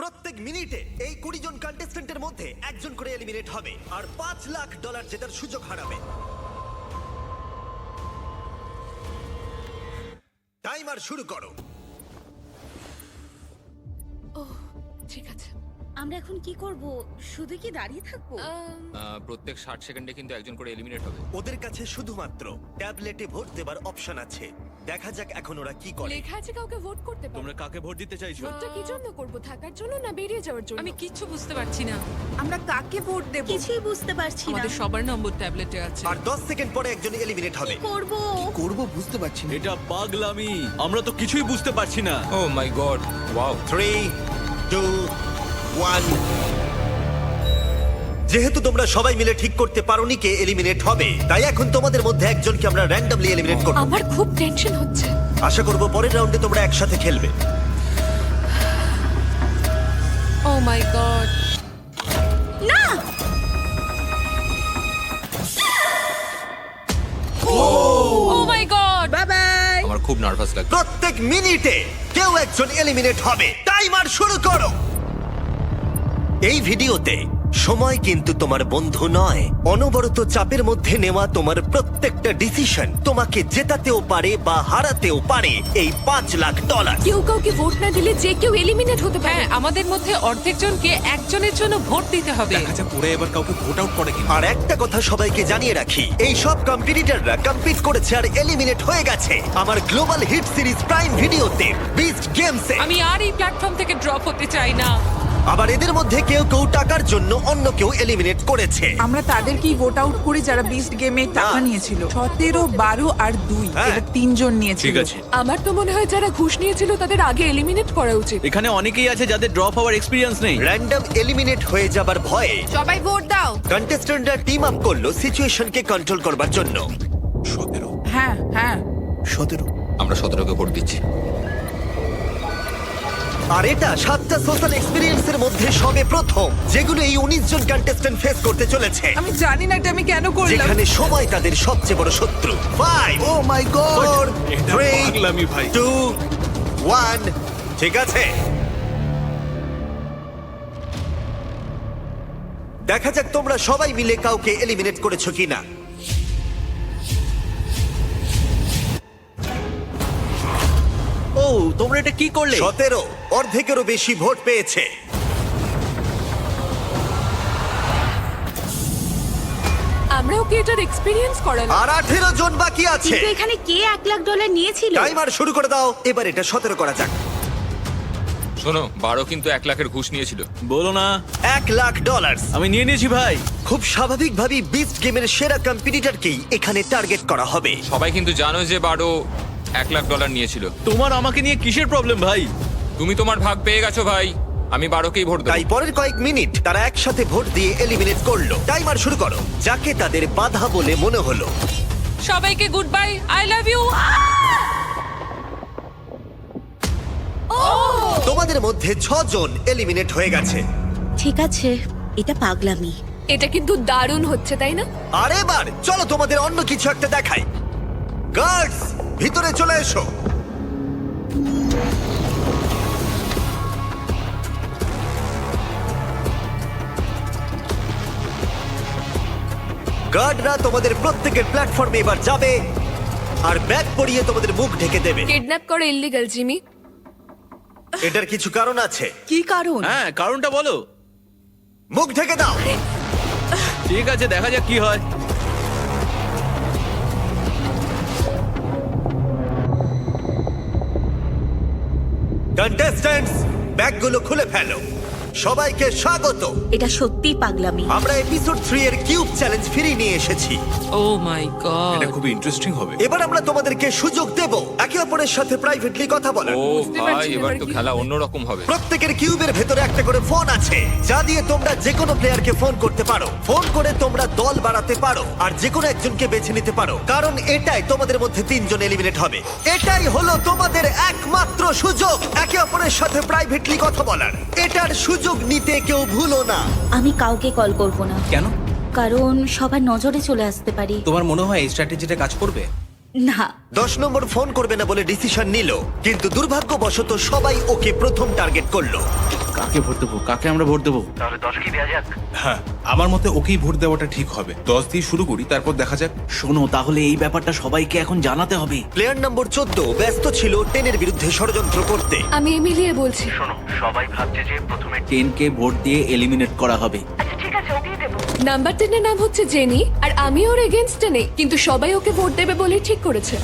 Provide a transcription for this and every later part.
প্রত্যেক মিনিটে এই 20 জন কন্টেস্ট্যান্টের মধ্যে একজন করে এলিমিনেট হবে আর $5 লাখ জেতার সুযোগ হারাবে। টাইমার শুরু করো। ঠিক আছে। আমরা এখন কি করব? শুধু কি দাঁড়িয়ে থাকবো? প্রত্যেক 60 সেকেন্ডে কিন্তু একজন করে এলিমিনেট হবে। ওদের কাছে শুধুমাত্র ট্যাবলেটে ভোট দেবার অপশন আছে। দেখা যাক এখন ওরা কি করে। লেখা আছে কাউকে ভোট করতে পারো। তোমরা কাকে ভোট দিতে চাইছো? ভোটটা কি জন্য করব? থাকার জন্য না বেরিয়ে যাওয়ার জন্য? আমি কিচ্ছু বুঝতে পারছি না। আমরা কাকে ভোট দেব? কিছুই বুঝতে পারছি না। আমাদের সবার নম্বর ট্যাবলেটে আছে। আর 10 সেকেন্ড পরে একজন এলিমিনেট হবে। করব করব বুঝতে পারছি না। এটা পাগলামি, আমরা তো কিছুই বুঝতে পারছি না। ও মাই গড, ওয়াও। 3, 2, 1। যেহেতু তোমরা সবাই মিলে ঠিক করতে পারোনি কে এলিমিনেট হবে, তাই এখন তোমাদের মধ্যে একজনকে আমরা র্যান্ডমলি এলিমিনেট করব। আমার খুব টেনশন হচ্ছে। আশা করব পরের রাউন্ডে তোমরা একসাথে খেলবে। ও মাই গড। না। ও মাই গড। Bye bye. আমার খুব নার্ভাস লাগছে। প্রত্যেক মিনিটে কেউ একজন এলিমিনেট হবে। টাইমার শুরু করো। এই ভিডিওতে সময় কিন্তু তোমার বন্ধু নয়। অনবরত চাপের মধ্যে নেওয়া তোমার প্রত্যেকটা ডিসিশন তোমাকে জেতাতেও পারে বা হারাতেও পারে এই $5 লাখ। কেউ কাউকে ভোট না দিলে যে কেউ এলিমিনেট হতে পারে। হ্যাঁ, আমাদের মধ্যে অর্ধেক জনকে একজনের জন্য ভোট দিতে হবে। আচ্ছা, ওরা এবার কাউকে ভোট আউট করে কিনা? আর একটা কথা সবাইকে জানিয়ে রাখি, এই সব কম্পিটিটররা কম্পিট করেছে আর এলিমিনেট হয়ে গেছে আমার গ্লোবাল হিট সিরিজ প্রাইম ভিডিওতে বিস্ট গেমসে। আমি আর এই প্ল্যাটফর্ম থেকে ড্রপ হতে চাই না। আবার এদের মধ্যে কেউ কেউ টাকার জন্য অন্য কেউ এলিমিনেট করেছে। আমরা তাদেরকেই ভোট আউট করি যারা বিস্ট গেমে টাকা না। নিয়েছিল। 17, 12 আর 2 হ্যাঁ। এরা 3 জন নিয়েছিল। ঠিক আছে, আমার তো মনে হয় যারা ঘুষ নিয়েছিল তাদের আগে এলিমিনেট করা উচিত। এখানে অনেকেই আছে যাদের ড্রপ হওয়ার এক্সপিরিয়েন্স নেই। র্যান্ডম এলিমিনেট হয়ে যাবার ভয়ে সবাই ভোট দাও। কন্টেস্ট্যান্টরা টিম আপ করলো সিচুয়েশনকে কন্ট্রোল করবার জন্য। 17। হ্যাঁ হ্যাঁ 17। আমরা 17কে ভোট দিচ্ছি। আর এটা 7টা সোশ্যাল এক্সপেরিয়েন্সের মধ্যে সবে প্রথম যেগুলো এই 19 জন কন্টেস্ট্যান্ট ফেস করতে চলেছে, আমি জানি না এটা আমি কেন করলাম। যেখানে সময় তাদের সবচেয়ে বড় শত্রু। 5, ও মাই গড। 4, এটা 3, পাগলামি ভাই। 2, 1। ঠিক আছে, দেখা যাক তোমরা সবাই মিলে কাউকে এলিমিনেট করেছো কিনা। ও, তোমরা এটা কি করলে? 17, অর্ধেকেরও বেশি ভোট পেয়েছে। আমরাও কি এটার এক্সপেরিয়েন্স করালাম? আর 18 জন বাকি আছে। কিন্তু এখানে কে $1 লাখ নিয়েছিল? টাইমার শুরু করে দাও। এবার এটা 17 করা যাক। শোনো, 12 কিন্তু 1 লাখের ঘুষ নিয়েছিল। বলো না। $1 লাখ। আমি নিয়ে নিয়েছি ভাই। খুব স্বাভাবিকভাবেই বিস্ট গেমের সেরা কম্পিটিটরকেই এখানে টার্গেট করা হবে। সবাই কিন্তু জানো যে 12 $1 লাখ নিয়েছিল। তোমার আমাকে নিয়ে কিসের প্রবলেম ভাই? তুমি তোমার ভাগ পেয়ে গেছো ভাই। আমি 12কেই ভোট দেবো। তাই পরের কয়েক মিনিট তারা একসাথে ভোট দিয়ে এলিমিনেট করলো। টাইমার শুরু করো। যাকে তাদের বাধা বলে মনে হলো। সবাইকে goodbye, I love you. তোমাদের মধ্যে 6 জন এলিমিনেট হয়ে গেছে। ঠিক আছে, এটা পাগলামি। এটা কিন্তু দারুণ হচ্ছে, তাই না? আর এবার চলো তোমাদের অন্য কিছু একটা দেখাই। গার্ডস, ভিতরে চলে এসো। গার্ডরা তোমাদের প্রত্যেকের প্ল্যাটফর্মে এবার যাবে আর ব্যাগ পরিয়ে তোমাদের মুখ ঢেকে দেবে। কিডন্যাপ করা ইল্লিগাল, জিমি। এটার কিছু কারণ আছে। কি কারণ? হ্যাঁ, কারণটা বলো। মুখ ঢেকে দাও। ঠিক আছে, দেখা যাক কি হয়। কন্টেস্ট্যান্টস, ব্যাগগুলো খুলে ফেলো। সবাইকে স্বাগত। এটা সত্যিই পাগলামি। আমরা এপিসোড 3 এর কিউব চ্যালেঞ্জ ফিরিয়ে নিয়ে এসেছি। ও মাই গড। এটা খুব ইন্টারেস্টিং হবে। এবার আমরা তোমাদেরকে সুযোগ দেব একে অপরের সাথে প্রাইভেটলি কথা বলার। ও বুঝতে ভাই, পারছি না এবার এবার তো কি খেলা হবে। অন্যরকম হবে। প্রত্যেকের কিউবের ভেতরে একটা করে ফোন আছে, যা দিয়ে তোমরা যে কোনো প্লেয়ারকে ফোন করতে পারো। ফোন করে তোমরা দল বাড়াতে পারো আর যে কোনো একজনকে বেছে নিতে পারো, কারণ এটাই তোমাদের মধ্যে 3 জন এলিমিনেট হবে। এটাই হলো তোমাদের একমাত্র সুযোগ একে অপরের সাথে প্রাইভেটলি কথা বলার। এটার সুযোগ নিতে কেউ ভুলো না। আমি কাউকে কল করব না, কেন? কারণ সবার নজরে চলে আসতে পারি। তোমার মনে হয় এই স্ট্র্যাটেজিটা কাজ করবে? না। 10 নম্বর ফোন করবে না বলে ডিসিশন নিল, কিন্তু দুর্ভাগ্যবশত সবাই ওকে প্রথম টার্গেট করলো। কাকে ভোট দেবো, কাকে আমরা ভোট দেবো? হ্যাঁ, আমার মতে ওকেই ভোট দেওয়াটা ঠিক হবে। 10 দিয়ে শুরু করি, তারপর দেখা যাক। শোনো, তাহলে এই ব্যাপারটা সবাইকে এখন জানাতে হবে। প্লেয়ার নম্বর 14 ব্যস্ত ছিল 10 এর বিরুদ্ধে ষড়যন্ত্র করতে। আমি এমিলিয়ে বলছি। 10 কে ভোট দিয়ে এলিমিনেট করা হবে। নাম্বার 10 এর নাম হচ্ছে জেনি, আর আমি ওর এগেইনস্টে নেই, কিন্তু সবাই ওকে ভোট দেবে বলে ঠিক করেছে।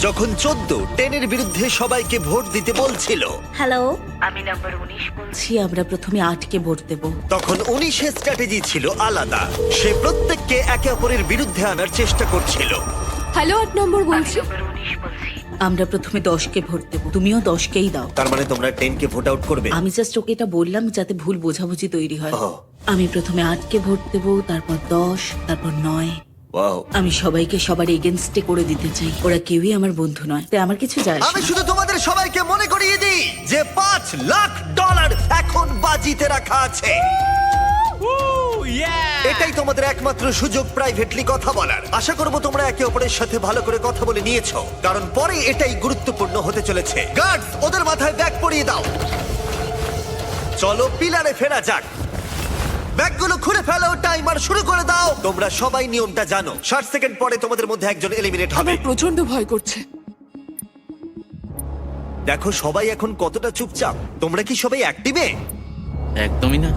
যখন 14 10 এর বিরুদ্ধে সবাইকে ভোট দিতে বলছিল, হ্যালো, আমি নাম্বার 19 বলছি। আমরা প্রথমে 8কে ভোট দেব। তখন 19 স্ট্র্যাটেজি ছিল আলাদা। সে প্রত্যেককে একে অপরের বিরুদ্ধে আনার চেষ্টা করছিল। হ্যালো 8 নম্বর বলছি। আমরা প্রথমে 10কে ভোট দেব। তুমিও 10কেই দাও। তার মানে তোমরা 10 কে ভোট আউট করবে? আমি জাস্ট ওকে এটা বললাম যাতে ভুল বোঝাবুঝি তৈরি হয়। ও। আমি প্রথমে 8কে ভোট দেব, তারপর 10, তারপর 9। ওয়াও। আমি সবাইকে সবার এগেনস্টে করে দিতে চাই। ওরা কেউই আমার বন্ধু নয়, তাই আমার কিছু যায় আসে আমি না। শুধু তোমাদের সবাইকে মনে করিয়ে দিই যে $5 লাখ এখন বাজিতে রাখা আছে। এটাই তোমাদের একমাত্র সুযোগ প্রাইভেটলি কথা বলার। আশা করব তোমরা একে অপরের সাথে ভালো করে কথা বলে নিয়েছো, কারণ পরে এটাই গুরুত্বপূর্ণ হতে চলেছে। গার্ডস, ওদের মাথায় ব্যাগ পরিয়ে দাও। চলো পিলারে ফেরা যাক। ব্যাগগুলো খুলে ফেলো, টাইমার শুরু করে দাও। তোমরা সবাই নিয়মটা জানো। 60 সেকেন্ড পরে তোমাদের মধ্যে একজন এলিমিনেট হবে। আমার প্রচন্ড ভয় করছে। দেখো সবাই এখন কতটা চুপচাপ। তোমরা কি সবাই অ্যাক্টিভে? একদমই না।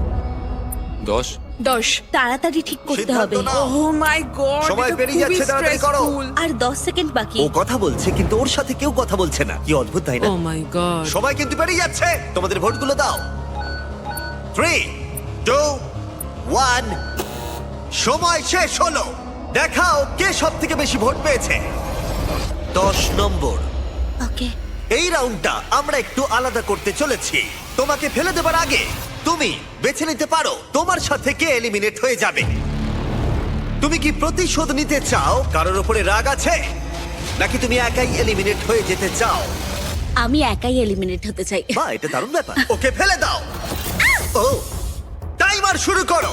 10 10। তাড়াতাড়ি ঠিক করতে হবে। সিদ্ধান্ত নাও। ও মাই গড, সময় পেরিয়ে যাচ্ছে, তাড়াতাড়ি করো। আর 10 সেকেন্ড বাকি। ও কথা বলছে কিন্তু ওর সাথে কেউ কথা বলছে না। কি অদ্ভুত, তাই না? ও মাই গড। সময় কিন্তু পেরিয়ে যাচ্ছে। তোমাদের ভোটগুলো দাও। 3, 2, 1। সময় শেষ হলো। দেখাও কে সব থেকে বেশি ভোট পেয়েছে। 10 নম্বর। ওকে। এই রাউন্ডটা আমরা একটু আলাদা করতে চলেছি। তোমাকে ফেলে দেবার আগে তুমি বেছে নিতে পারো তোমার সাথে কে এলিমিনেট হয়ে যাবে। তুমি কি প্রতিশোধ নিতে চাও, কারোর উপরে রাগ আছে, নাকি তুমি একাই এলিমিনেট হয়ে যেতে চাও? আমি একাই এলিমিনেট হতে চাই। বা এটা দারুণ ব্যাপার। ওকে ফেলে দাও। ও, টাইমার শুরু করো।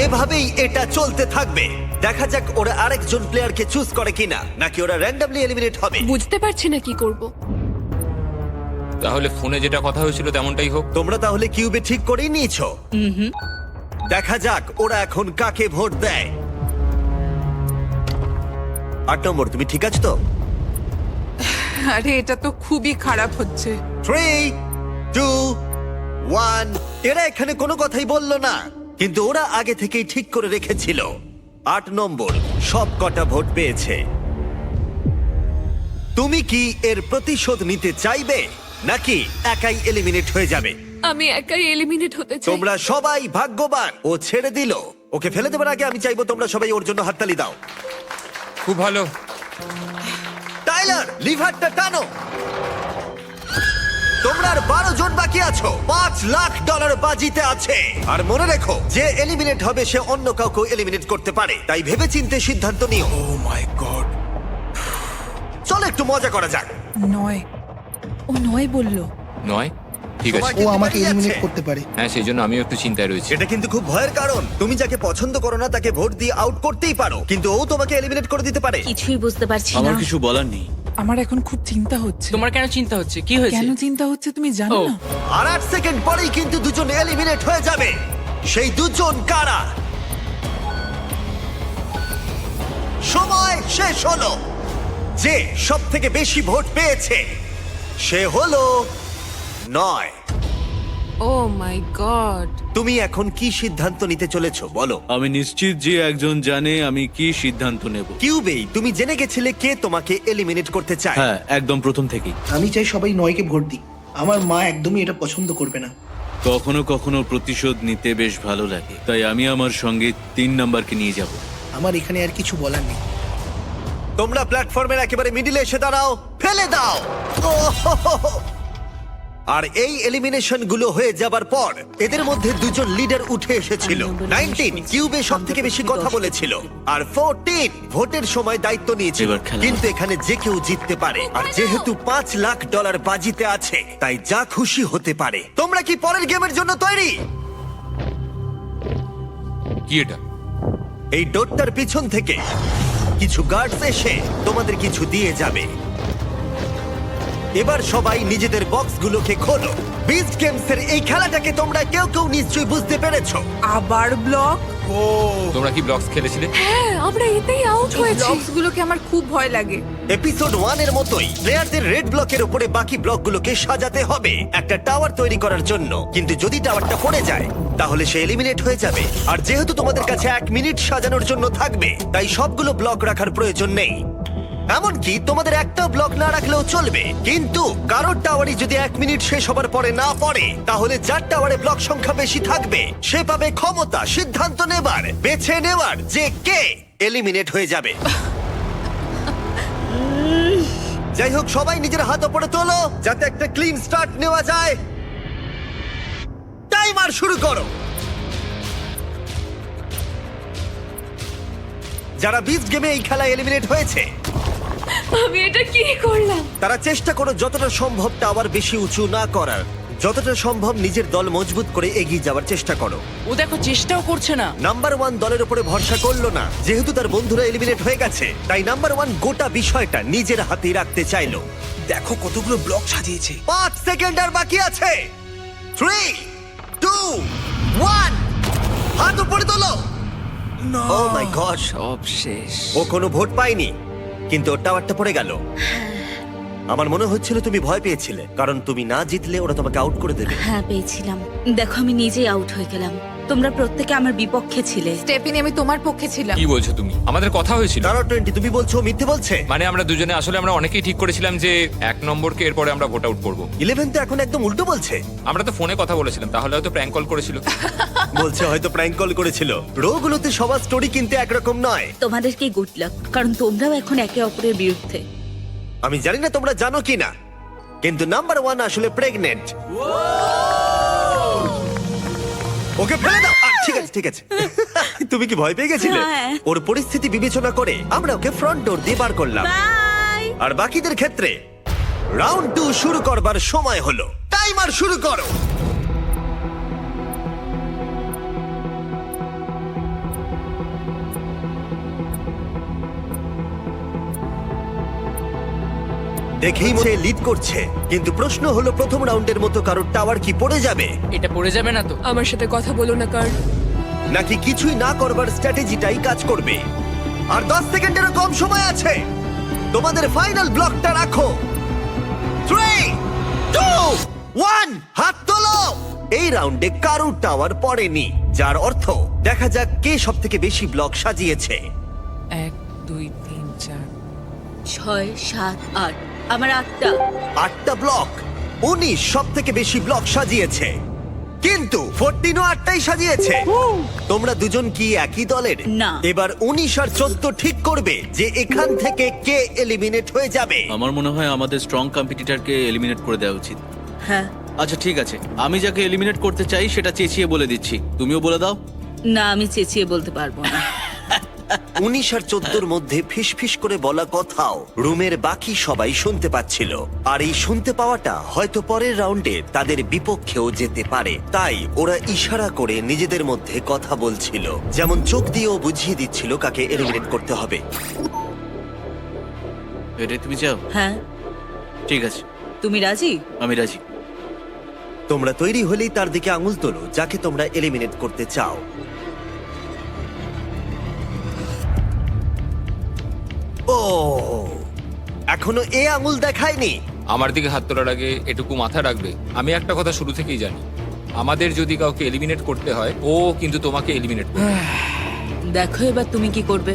এভাবেই এটা চলতে থাকবে। দেখা যাক ওরা আরেকজন প্লেয়ারকে চুজ করে কিনা, নাকি ওরা র্যান্ডমলি এলিমিনেট হবে। বুঝতে পারছি না কি করব। তাহলে ফোনে যেটা কথা হয়েছিল তেমনটাই হোক। তোমরা তাহলে কিউবে ঠিক করেই নিয়েছো। দেখা যাক ওরা এখন কাকে ভোট দেয়। 8 নম্বর, তুমি ঠিক আছো তো? আরে এটা তো খুবই খারাপ হচ্ছে। 3, 2, 1। এরা এখানে কোনো কথাই বললো না, কিন্তু ওরা আগে থেকেই ঠিক করে রেখেছিল। 8 নম্বর সব কটা ভোট পেয়েছে। তুমি কি এর প্রতিশোধ নিতে চাইবে, নাকি একাই এলিমিনেট হয়ে যাবে? আমি একাই এলিমিনেট হতে চাই। তোমরা সবাই ভাগ্যবান। ও ছেড়ে দিল। ওকে ফেলে দেবার আগে আমি চাইবো তোমরা সবাই ওর জন্য হাততালি দাও। খুব ভালো। টাইলার, লিভারটা টানো। তোমরা আর 12 জন বাকি আছো। $5 লাখ বাজিতে আছে। আর মনে রেখো, যে এলিমিনেট হবে সে অন্য কাউকে এলিমিনেট করতে পারে, তাই ভেবেচিন্তে সিদ্ধান্ত নিও। ও মাই গড। চলো একটু মজা করা যাক। 9। ও 9 বললো। 9 ঠিক আছে। সময় কিন্তু পেরিয়ে যাচ্ছে। করতে পারে। হ্যাঁ, সেই জন্য আমিও একটু চিন্তায় রয়েছি। এটা কিন্তু খুব ভয়ের কারণ। তুমি যাকে পছন্দ করো না তাকে ভোট দিয়ে আউট করতেই পারো, কিন্তু ও তোমাকে এলিমিনেট করে দিতে পারে। কিছুই বুঝতে পারছি না। আমার কিছু বলার নেই। আমার এখন খুব চিন্তা হচ্ছে। তোমার কেন চিন্তা হচ্ছে? কি হয়েছে? কেন চিন্তা হচ্ছে তুমি জানো ও। না? আর 8 সেকেন্ড পরেই কিন্তু দুজন এলিমিনেট হয়ে যাবে। সেই দুজন কারা? সময় শেষ হলো। যে সব থেকে বেশি ভোট পেয়েছে সে হলো 9। ও মাই গড। তুমি এখন কি সিদ্ধান্ত নিতে চলেছো বলো? আমি নিশ্চিত যে একজন জানে আমি কি সিদ্ধান্ত নেব। কিউবেই তুমি জেনে গেছিলে কে তোমাকে এলিমিনেট করতে চায়। হ্যাঁ, একদম প্রথম থেকেই। আমি চাই সবাই 9কে ভোট দিই। আমার মা একদমই এটা পছন্দ করবে না। কখনো কখনো প্রতিশোধ নিতে বেশ ভালো লাগে, তাই আমি আমার সঙ্গে 3 নাম্বারকে নিয়ে যাব। আমার এখানে আর কিছু বলার নেই। তোমরা প্ল্যাটফর্মের একেবারে মিডিলে এসে দাঁড়াও। ফেলে দাও। ওহ! আর এই এলিমিনেশন গুলো হয়ে যাবার পর এদের মধ্যে দুজন লিডার উঠে এসেছিল। 19 কিউবে সব থেকে বেশি কথা বলেছিল, আর 14 ভোটের সময় দায়িত্ব নিয়েছিল। এবার খেলা কিন্তু এখানে যে কেউ জিততে পারে, আর যেহেতু $5 লাখ বাজিতে আছে, তাই যা খুশি হতে পারে। তোমরা কি পরের গেমের জন্য তৈরি? কি এটা? এই ডোরটার পিছন থেকে কিছু গার্ডস এসে তোমাদের কিছু দিয়ে যাবে। এবার সবাই নিজেদের বক্সগুলোকে খোলো। বিস্ট গেমস এর এই খেলাটাকে তোমরা কেউ কেউ নিশ্চয়ই বুঝতে পেরেছো। আবার ব্লক। তোমরা কি ব্লকস খেলেছিলে? হ্যাঁ আমরা এতেই আউট হয়েছি। ব্লকস গুলোকে আমার খুব ভয় লাগে। এপিসোড 1 এর মতোই প্লেয়ারদের রেড ব্লকের উপরে বাকি ব্লকগুলোকে সাজাতে হবে একটা টাওয়ার তৈরি করার জন্য। কিন্তু যদি টাওয়ারটা পড়ে যায় তাহলে সে এলিমিনেট হয়ে যাবে। আর যেহেতু তোমাদের কাছে 1 মিনিট সাজানোর জন্য থাকবে, তাই সবগুলো ব্লক রাখার প্রয়োজন নেই। এমনকি তোমাদের একটা ব্লক না রাখলেও চলবে, কিন্তু কারোর টাওয়ারই যদি 1 মিনিট শেষ হবার পরে না পড়ে, তাহলে যার টাওয়ারে ব্লক সংখ্যা বেশি থাকবে সে পাবে ক্ষমতা সিদ্ধান্ত বেছে নেওয়ার যে কে এলিমিনেট হয়ে যাবে। যাই হোক, সবাই নিজের হাত উপরে তোলো যাতে একটা ক্লিন স্টার্ট নেওয়া যায়। টাইমার শুরু করো। যারা বিস্ট গেমে এই খেলা এলিমিনেট হয়েছে আমি এটা কি করলাম? তারা চেষ্টা করো যতটা সম্ভব টাওয়ার বেশি উঁচু না করার। যতটা সম্ভব নিজের দল মজবুত করে এগিয়ে যাওয়ার চেষ্টা করো। ও দেখো চেষ্টাও করছে না। নাম্বার 1 দলের উপরে ভরসা করলো না, যেহেতু তার বন্ধুরা এলিমিনেট হয়ে গেছে। তাই নাম্বার 1 গোটা বিষয়টা নিজের হাতেই রাখতে চাইলো। দেখো কতগুলো ব্লক সাজিয়েছে। 5 সেকেন্ড আর বাকি আছে। 3, 2, 1, হাত উপরে তোলো। ও মাই গড, সব শেষ। ও কোনো ভোট পায়নি, কিন্তু ওর টাওয়ারটা পড়ে গেল। আমার মনে হচ্ছিল তুমি ভয় পেয়েছিলে, কারণ তুমি না জিতলে ওরা তোমাকে আউট করে দেবে। হ্যাঁ পেয়েছিলাম। দেখো আমি নিজেই আউট হয়ে গেলাম। তোমরা প্রত্যেকে আমার বিপক্ষে ছিলে। স্টেফিনি, আমি তোমার পক্ষে ছিলাম। কি বলছো তুমি? আমাদের কথা হয়েছিল। তারা 20 তুমি বলছো ও মিথ্যে বলছে। মানে আমরা দুজনে আসলে আমরা অনেকেই ঠিক করেছিলাম যে 1 নম্বরকে এরপরে আমরা ভোট আউট করবো। 11 তো এখন একদম উল্টো বলছে। আমরা তো ফোনে কথা বলেছিলাম, তাহলে হয়তো প্র্যাঙ্ক কল করেছিল। বলছে হয়তো প্র্যাঙ্ক কল করেছিল। রোগুলোতে সবার স্টোরি কিন্তু একরকম নয়। তোমাদেরকে গুড লাক, কারণ তোমরাও এখন একে অপরের বিরুদ্ধে। আমি জানি না তোমরা জানো কিনা, কিন্তু নাম্বার 1 আসলে প্রেগনেন্ট। ওকে ফেলে দাও। ঠিক আছে ঠিক আছে। তুমি কি ভয় পেয়ে গেছিলে? হ্যাঁ। ওর পরিস্থিতি বিবেচনা করে আমরা ওকে ফ্রন্ট ডোর দিয়ে বার করলাম। বাই। আর বাকিদের ক্ষেত্রে রাউন্ড 2 শুরু করবার সময় হলো। টাইমার শুরু করো। দেখেই মনে লিড করছে, কিন্তু প্রশ্ন হলো প্রথম রাউন্ডের মতো কারোর টাওয়ার কি পড়ে যাবে, এটা পড়ে যাবে না তো? আমার সাথে কথা বলো না কার। নাকি কিছুই না করবার স্ট্র্যাটেজিটাই কাজ করবে। আর 10 সেকেন্ডেরও কম সময় আছে। তোমাদের ফাইনাল ব্লকটা রাখো। 3, 2, 1, হাত তোলো। এই রাউন্ডে কারোর টাওয়ার পড়েনি, যার অর্থ দেখা যাক কে সবথেকে বেশি ব্লক সাজিয়েছে। 1 2 3 4 6 7 8। আমার 8টা। 8টা ব্লক। 19 সবথেকে বেশি ব্লক সাজিয়েছে, কিন্তু 14ও 8টাই সাজিয়েছে। তোমরা দুজন কি একই দলের? না। এবার 19 আর 14 ঠিক করবে যে এখান থেকে কে এলিমিনেট হয়ে যাবে। আমার মনে হয় আমাদের স্ট্রং কম্পিটিটরকে এলিমিনেট করে দেওয়া উচিত। হ্যাঁ। আচ্ছা ঠিক আছে, আমি যাকে এলিমিনেট করতে চাই সেটা চেঁচিয়ে বলে দিচ্ছি, তুমিও বলে দাও। না, আমি চেঁচিয়ে বলতে পারবো না। 19 আর 14 মধ্যে ফিসফিস করে বলা কথাও রুমের বাকি সবাই শুনতে পাচ্ছিল। আর এই শুনতে পাওয়াটা হয়তো পরের রাউন্ডে তাদের বিপক্ষেও যেতে পারে। তাই ওরা ইশারা করে নিজেদের মধ্যে কথা বলছিল, যেমন চোখ দিয়েও বুঝিয়ে দিচ্ছিল কাকে এলিমিনেট করতে হবে। এটা তুমি চাও? হ্যাঁ। ঠিক আছে, তুমি রাজি? আমি রাজি। তোমরা তৈরি হলেই তার দিকে আঙুল তোলো যাকে তোমরা এলিমিনেট করতে চাও। ও, এখনো এ আঙুল দেখায়নি। আমার দিকে হাত তোলার আগে এটুকু মাথায় রাখবে, আমি একটা কথা শুরু থেকেই জানি, আমাদের যদি কাউকে এলিমিনেট করতে হয়, ও কিন্তু তোমাকে এলিমিনেট করবে। দেখো এবার তুমি কি করবে।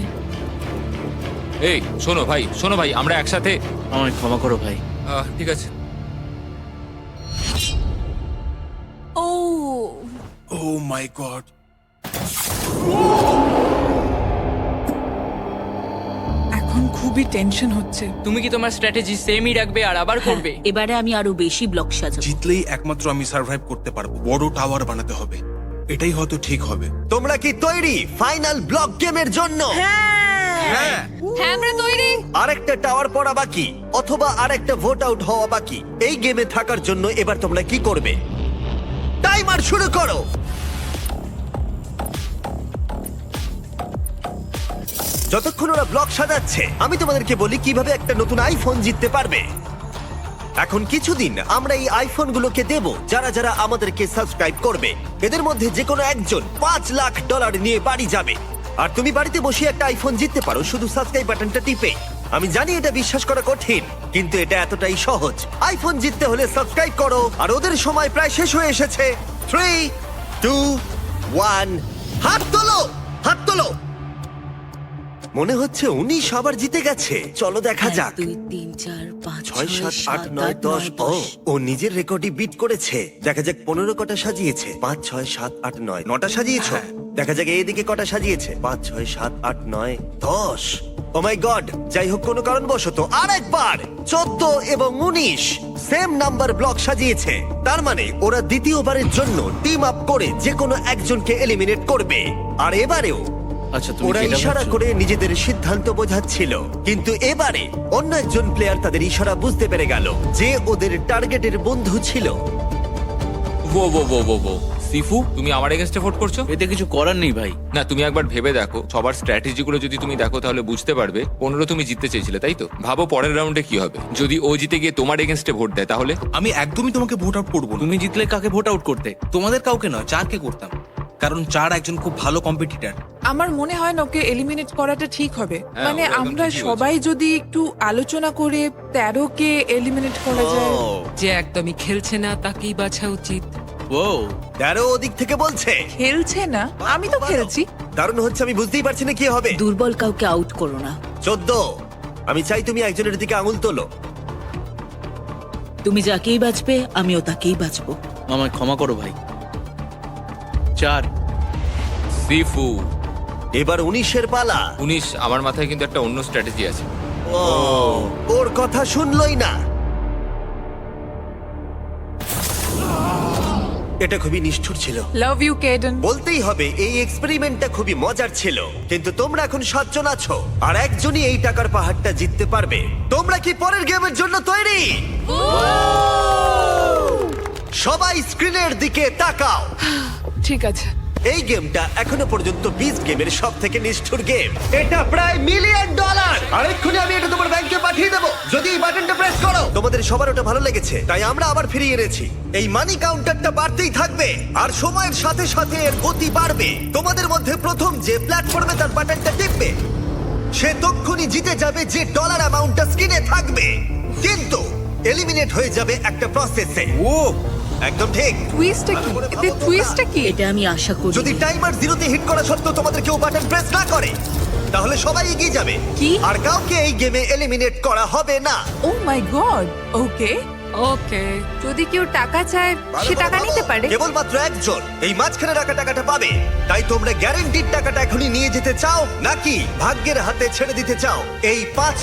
এই শোনো ভাই, আমরা একসাথে। আমায় ক্ষমা করো ভাই। ঠিক আছে। ও ও মাই গড। এখন খুবই টেনশন হচ্ছে। তুমি কি তোমার স্ট্র্যাটেজি সেমই রাখবে আর আবার করবে? এবারে আমি আরো বেশি ব্লক সাজাবো। জিতলেই একমাত্র আমি সার্ভাইভ করতে পারবো। বড় টাওয়ার বানাতে হবে, এটাই হয়তো ঠিক হবে। তোমরা কি তৈরি ফাইনাল ব্লক গেমের জন্য? হ্যাঁ। হ্যাঁ আমরা তৈরি। আরেকটা টাওয়ার পড়া বাকি, অথবা আরেকটা ভোট আউট হওয়া বাকি। এই গেমে থাকার জন্য এবার তোমরা কি করবে? টাইমার শুরু করো। যতক্ষণ ওরা ব্লক সাজাচ্ছে, আমি তোমাদেরকে বলি কিভাবে একটা নতুন আইফোন জিততে পারবে। এখন কিছুদিন আমরা এই আইফোনগুলোকে দেব যারা যারা আমাদেরকে সাবস্ক্রাইব করবে। এদের মধ্যে যে কোনো একজন $5 লাখ নিয়ে বাড়ি যাবে। আর তুমি বাড়িতে বসে একটা আইফোন জিততে পারো শুধু সাবস্ক্রাইব বাটনটা টিপে। আমি জানি এটা বিশ্বাস করা কঠিন, কিন্তু এটা এতটাই সহজ। আইফোন জিততে হলে সাবস্ক্রাইব করো। আর ওদের সময় প্রায় শেষ হয়ে এসেছে। 3, 2, 1, হাত তোলো, হাত তোলো। মনে হচ্ছে 19 আবার জিতে গেছে। চলো দেখা যাক। 1 2 3 4 5 6, 7, 8, 9, 10। ও নিজের রেকর্ডই বিট করেছে। দেখা যাক 15 কটা সাজিয়েছে। 5, 6, 7, 8, 9 9টা সাজিয়েছো। দেখা যাক এইদিকে কটা সাজিয়েছে। 5, 6, 7, 8, 9, 10। ও মাই গড, যাই হোক কোনো কারণবশত আরেকবার 14 এবং 19 সেম নাম্বার ব্লক সাজিয়েছে। তার মানে ওরা দ্বিতীয়বারের জন্য টিম আপ করে যে কোনো একজনকে এলিমিনেট করবে। আর এবারেও আচ্ছা তুমি ওরা কি এটা ইশারা ভাবছো? করে নিজেদের সিদ্ধান্ত বোঝাচ্ছিল, কিন্তু এবারে অন্য একজন প্লেয়ার তাদের ইশারা বুঝতে পেরে গেল যে ওদের টার্গেটের বন্ধু ছিল। ও সিফু, তুমি আমার এগেনস্টে ভোট করছো? এতে কিছু করার নেই ভাই। না, তুমি একবার ভেবে দেখো, সবার স্ট্র্যাটেজিগুলো যদি তুমি দেখো তাহলে বুঝতে পারবে 15 তুমি জিততে চেয়েছিলে, তাই তো? ভাবো পরের রাউন্ডে কি হবে যদি ও জিতে গিয়ে তোমার এগেনস্টে ভোট দেয়, তাহলে? আমি একদমই তোমাকে ভোট আউট করবো না। তুমি জিতলে কাকে ভোট আউট করতে? তোমাদের কাউকে নয়, চারকে করতাম, কারণ চার একজন খুব ভালো কম্পিটিটর। আমার মনে হয় না ওকে এলিমিনেট করাটা ঠিক হবে। হ্যাঁ, মানে ও একদম আমরা ঠিকই সবাই যদি একটু আলোচনা করে 13 কে এলিমিনেট করা যায়। যে একদমই খেলছে না তাকেই বাছা উচিত। ও 13 ওদিক থেকে বলছে। খেলছে না, আমি তো খেলছি। কারণ হচ্ছে আমি বুঝতেই পারছি না কি হবে। দুর্বল কাউকে আউট করো না। 14, আমি চাই তুমি একজনের দিকে আঙুল তোলো। তুমি যাকেই বাঁচবে আমিও তাকেই বাঁচবো। আমায় ক্ষমা করো ভাই। 4 সিফু। এবার 19 পালা। 19, আমার মাথায় কিন্তু একটা অন্য স্ট্র্যাটেজি আছে। ওর কথা শুনলই না। এটা খুবই নিষ্ঠুর ছিল। Love you Kayden. বলতেই হবে এই এক্সপেরিমেন্টটা খুবই মজার ছিল, কিন্তু তোমরা এখন 7 জন আছো আর একজনই এই টাকার পাহাড়টা জিততে পারবে। তোমরা কি পরের গেমের জন্য তৈরি? সবাই স্ক্রিনের দিকে তাকাও। ঠিক আছে। এই গেমটা এখনো পর্যন্ত 20 গেমের সব থেকে নিষ্ঠুর গেম। এটা প্রায় $1 মিলিয়ন। আর এক্ষুনি আমি এটা তোমার ব্যাংকে পাঠিয়ে দেবো যদি এই বাটনটা প্রেস করো। তোমাদের সবার ওটা ভালো লেগেছে, তাই আমরা আবার ফিরিয়ে এনেছি। এই মানি কাউন্টারটা বাড়তেই থাকবে আর সময়ের সাথে সাথে এর গতি বাড়বে। তোমাদের মধ্যে প্রথম যে প্ল্যাটফর্মে তার বাটনটা টিপবে সে তক্ষুনি জিতে যাবে, যে ডলার অ্যামাউন্টটা স্ক্রিনে থাকবে। কিন্তু এলিমিনেট হয়ে যাবে একটা প্রসেসে। ও একদম ঠিক। টুইস্টটা কি? এতে টুইস্টটা কি? এটা আমি আশা করি। যদি টাইমার 0-তে হিট করা সত্ত্বেও তোমাদের কেউ বাটন প্রেস না করে তাহলে সবাই এগিয়ে যাবে কি? আর কাউকে এই গেমে এলিমিনেট করা হবে না। ও মাই গড। ওকে, ওকে, যদি কেউ টাকা চায় সে টাকা নিতে পারে। কেবলমাত্র একজন এই মাঝখানে রাখা টাকাটা পাবে। তাই তোমরা গ্যারান্টিড টাকাটা এখনই নিয়ে যেতে চাও নাকি ভাগ্যের হাতে ছেড়ে দিতে চাও এই $5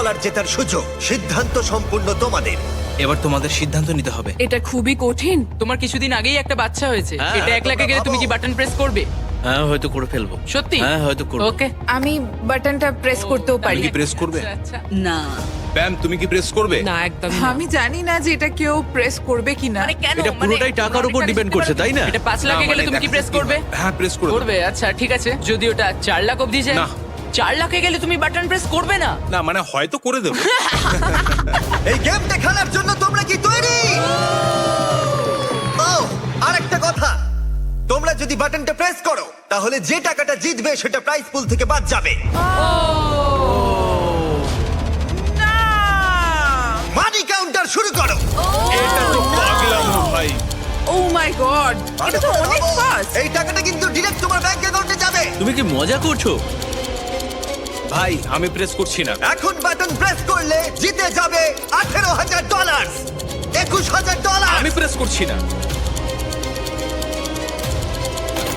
লাখ জেতার সুযোগ? সিদ্ধান্ত সম্পূর্ণ তোমাদের। এবার তোমাদের সিদ্ধান্ত নিতে হবে। এটা খুবই কঠিন। তোমার কিছুদিন আগেই একটা বাচ্চা হয়েছে, হ্যাঁ, এটা 1 লাখে গেলে তুমি কি বাটন প্রেস করবে? হ্যাঁ হয়তো করে ফেলবো। সত্যি? হ্যাঁ হয়তো করবো। ওকে। আমি বাটনটা প্রেস করতেও তুমি পারি। কি প্রেস করবে? আচ্ছা। না, ব্যাম তুমি কি প্রেস করবে? না, একদম আমি জানি না যে এটা কেউ প্রেস করবে কিনা। মানে কেন? এটা পুরোটাই টাকার উপর ডিপেন্ড করছে, তাই না? এটা 5 লাখে না, গেলে মানে তুমি কি দেখা প্রেস যাক কি করবে? হয়। হ্যাঁ প্রেস করবে। করবে, আচ্ছা ঠিক আছে। যদি ওটা 4 লাখ অবধি যায়? না। 4 লাখে গেলে তুমি বাটন প্রেস করবে না? না মানে হয়তো করে দেবো। এই গেমটা খেলার জন্য তোমরা কি তৈরি? ও আরেকটা কথা, তোমরা যদি বাটনটা প্রেস করো তাহলে যে টাকাটা জিতবে সেটা প্রাইস পুল থেকে বাদ যাবে। মানি কাউন্টার শুরু করো। এটা তো পাগলামো ভাই। ও মাই গড, এটা তো অনেক ফাস্ট। এই টাকাটা কিন্তু ডিরেক্ট তোমার ব্যাংক অ্যাকাউন্টে যাবে। তুমি কি মজা করছো? ভাই আমি প্রেস করছি না। এখন বাটন প্রেস করলে জিতে যাবে $18,000, $21,000, আমি প্রেস করছি না।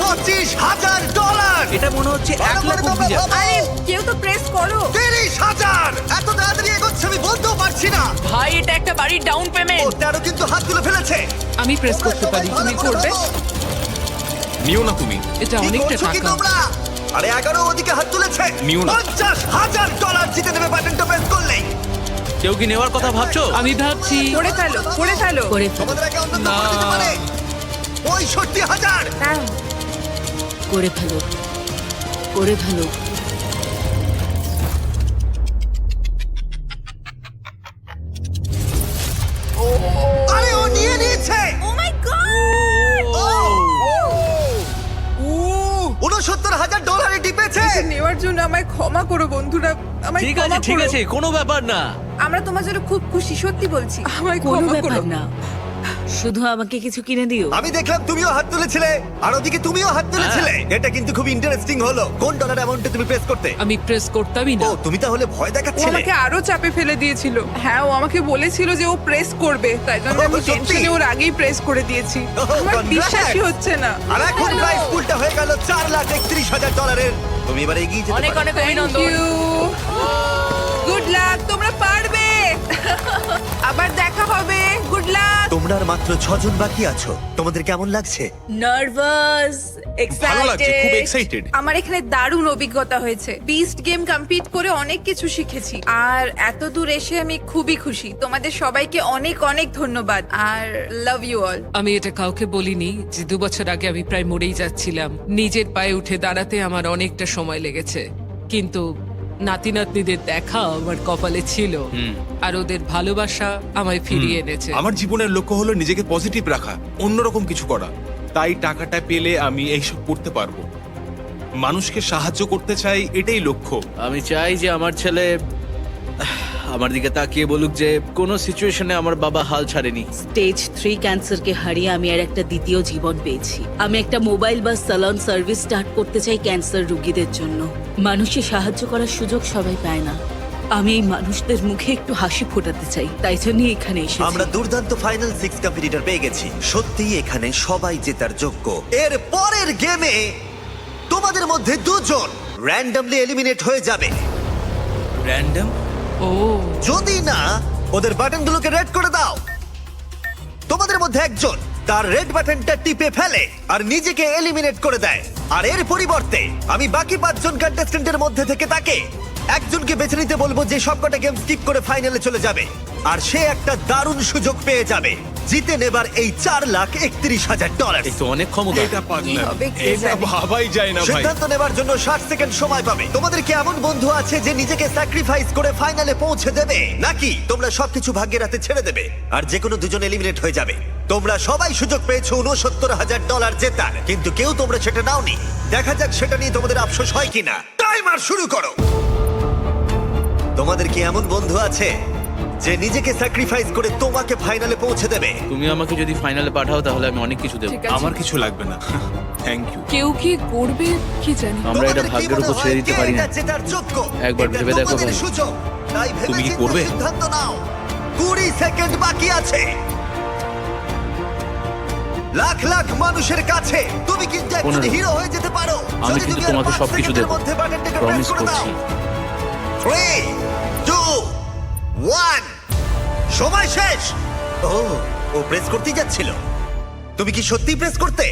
$25,000। এটা মনে হচ্ছে 1 লাখ অব্দি যাবে। আরে কেউ তো প্রেস করো। 30,000। এত তাড়াতাড়ি এগোচ্ছে আমি বলতেও পারছি না। ভাই এটা একটা বাড়ির ডাউন ও পেমেন্ট। 13 কিন্তু হাত তুলে ফেলেছে। আমি প্রেস করতে পারি, তুমি করবে? নিও না তুমি। এটা কি অনেকটা করছো কি টাকা। তোমরা? আরে 11 ওদিকে হাত তুলেছে। নিও না। $50,000 জিতে নেবে বাটনটা প্রেস করলেই। কেউ কি নেওয়ার কথা ভাবছো? আমি ভাবছি করে ফেলো, করে ফেলো। করে ফেলো, তোমাদের অ্যাকাউন্টে তো করে দিতে পারে। 65,000। করে ফেলো, করে ফেলো। $69,000 টিপেছে। এটা নেওয়ার জন্য আমায় ক্ষমা করো বন্ধুরা, আমায় ঠিক ক্ষমা আছে ঠিক করো। আছে কোনো ব্যাপার না। আমরা তোমার জন্য খুব খুশি, সত্যি বলছি, আমায় কোনো ক্ষমা ব্যাপার করো। না, শুধু আমাকে কিছু কিনে দিও। আমি দেখলাম তুমিও হাত তুলেছিলে আর ওদিকে তুমিও হাত তুলেছিলে। এটা কিন্তু খুব ইন্টারেস্টিং হলো। কোন ডলার অ্যামাউন্টে তুমি প্রেস করতে? আমি প্রেস করতামই ও না। তুমি তাহলে ভয় ও দেখাচ্ছিলে। আমাকে আরো চাপে ফেলে দিয়েছিল। হ্যাঁ, ও আমাকে বলেছিল যে ও প্রেস করবে, তাই জন্য আমি সত্যি? টেনশনে ওর আগেই প্রেস করে দিয়েছি। আমার congrats! বিশ্বাসই হচ্ছে না। আর এখন প্রাইস পুলটা হয়ে গেল $4,31,000। তুমি এবার এগিয়ে যেতে অনেক পারো। অনেক থ্যাংক অভিনন্দন। ইউ, গুড লাক, তোমরা পারবে। আবার দেখা হবে, গুড লাক। তোমরা আর মাত্র 6 জন বাকি আছো। তোমাদের কেমন লাগছে? নার্ভাস, ভালো লাগছে, খুব এক্সাইটেড। এক্সাইটেড। আমার এখানে দারুণ অভিজ্ঞতা হয়েছে। বিস্ট গেম কমপ্লিট করে অনেক কিছু শিখেছি, আর এত দূর এসে আমি খুবই খুশি। তোমাদের সবাইকে অনেক অনেক ধন্যবাদ, আর লাভ ইউ অল। আমি এটা কাউকে বলিনি যে 2 বছর আগে আমি প্রায় মরেই যাচ্ছিলাম। নিজের পায়ে উঠে দাঁড়াতে আমার অনেকটা সময় লেগেছে, কিন্তু নাতি নাতনিদের দেখা আমার কপালে ছিল, আর ওদের ভালোবাসা আমায় ফিরিয়ে এনেছে। আমার জীবনের লক্ষ্য হলো নিজেকে পজিটিভ রাখা, অন্যরকম কিছু করা। তাই টাকাটা পেলে আমি এইসব করতে পারবো। মানুষকে সাহায্য করতে চাই, এটাই লক্ষ্য। আমি চাই যে আমার ছেলে আমার দিকে তাকিয়ে বলুক যে কোনো সিচুয়েশনে আমার বাবা হাল ছাড়েনি। স্টেজ 3 ক্যান্সারকে হারিয়ে আমি আর একটা দ্বিতীয় জীবন পেয়েছি। আমি একটা মোবাইল বা সালন সার্ভিস স্টার্ট করতে চাই ক্যান্সার রোগীদের জন্য। মানুষকে সাহায্য করার সুযোগ সবাই পায় না। আমি এই মানুষদের মুখে একটু হাসি ফোটাতে চাই, তাই জন্যই এখানে এসেছি। আমরা দুর্দান্ত ফাইনাল 6 কম্পিটিটর পেয়ে গেছি। সত্যিই এখানে সবাই জেতার যোগ্য। এর পরের গেমে তোমাদের মধ্যে 2 জন র্যান্ডমলি এলিমিনেট হয়ে যাবে, র্যান্ডম? ও যদি না ওদের বাটনগুলোকে রেড করে দাও। তোমাদের মধ্যে একজন তার রেড বাটনটা টিপে ফেলে আর নিজেকে এলিমিনেট করে দেয়, আর এর পরিবর্তে আমি বাকি 5 জন কন্টেস্ট্যান্টের মধ্যে থেকে তাকে একজনকে বেছে নিতে বলবো যে সবকটা গেম স্কিপ করে ফাইনালে চলে যাবে, আর সে একটা দারুণ সুযোগ পেয়ে যাবে জিতে নেবার এই $4,31,000। এই তো অনেক ক্ষমতা। এটা পাগলামি। হবে কে এটা জানে। ভাবাই যায় না ভাই। সিদ্ধান্ত নেবার জন্য 60 সেকেন্ড সময় পাবে। তোমাদের কি এমন বন্ধু আছে যে নিজেকে স্যাক্রিফাইস করে ফাইনালে পৌঁছে দেবে, নাকি তোমরা সবকিছু ভাগ্যের হাতে ছেড়ে দেবে আর যে কোনো 2 জন এলিমিনেট হয়ে যাবে? তোমরা সবাই সুযোগ পেয়েছো $69,000 জেতার, কিন্তু কেউ তোমরা সেটা নাওনি। দেখা যাক সেটা নিয়ে তোমাদের আফসোস হয় কিনা। টাইমার শুরু করো। তোমাদের কি এমন বন্ধু আছে যে নিজেকে স্যাক্রিফাইস করে তোমাকে ফাইনালে পৌঁছে দেবে? তুমি আমাকে যদি ফাইনালে পাঠাও তাহলে আমি অনেক কিছু দেবো। ঠিক আছে। আমার কিছু লাগবে না, থ্যাংক ইউ। কেউ কি করবে কি জানি। আমরা এটা তোমাদের কি ভাগ্যের মনে উপর ছেড়ে হয় দিতে কে পারি না। এটা জেতার যোগ্য? একবার এটা ভেবে দেখো তোমাদের ভাই। সুযোগ। তাই তুমি কি ভেবেচিন্তে করবে? সিদ্ধান্ত নাও। 20 সেকেন্ড বাকি আছে। লাখ লাখ মানুষের কাছে তুমি কিন্তু একজন 15 হিরো হয়ে যেতে পারো। আমি যদি কিন্তু তুমি আর তোমাকে 5 সবকিছু সেকেন্ডের দেবো। মধ্যে বাটনটাকে প্রেস প্রমিস করে দাও। করছি। 3, 2, 1, সময় শেষ। ও প্রেস করতেই যাচ্ছিল। তুমি কি সত্যি প্রেস করতে?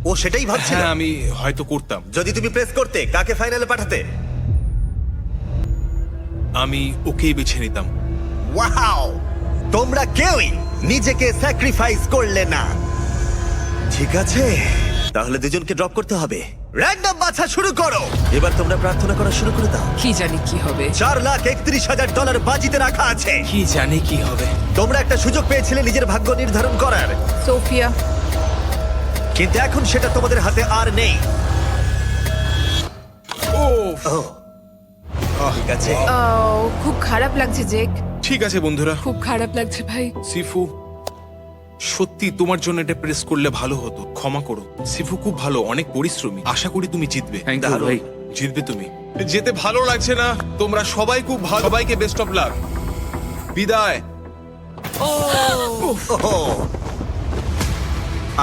ও সেটাই ভাবছিল। হ্যাঁ, আমি হয়তো করতাম। যদি তুমি প্রেস করতে, কাকে ফাইনালে পাঠাতে? আমি ওকেই বেছে নিতাম। ওয়াও, তোমরা কেউই নিজেকে স্যাক্রিফাইস করলে না। ঠিক আছে, তাহলে 2 জনকে ড্রপ করতে হবে। র্যান্ডম বাছা শুরু করো। এবার তোমরা প্রার্থনা করা শুরু করে দাও। কি জানি কি হবে। $4,31,000 বাজিতে রাখা আছে। কি জানি কি হবে। তোমরা একটা সুযোগ পেয়েছিলে নিজের ভাগ্য নির্ধারণ করার, সোফিয়া, কিন্তু এখন সেটা তোমাদের হাতে আর নেই। ও ঠিক আছে, খুব খারাপ লাগছে জেক। ঠিক আছে বন্ধুরা। খুব খারাপ লাগছে ভাই। সিফু, সত্যি তোমার জন্য এটা প্রেস করলে ভালো হতো। ক্ষমা করো। সিফু খুব ভালো, অনেক পরিশ্রমী। আশা করি তুমি জিতবে। থ্যাংক ইউ দারুণ। ভাই। জিতবে তুমি। যেতে ভালো লাগছে না। তোমরা সবাই খুব ভালো। সবাইকে বেস্ট অফ লাক। বিদায়। ওহো।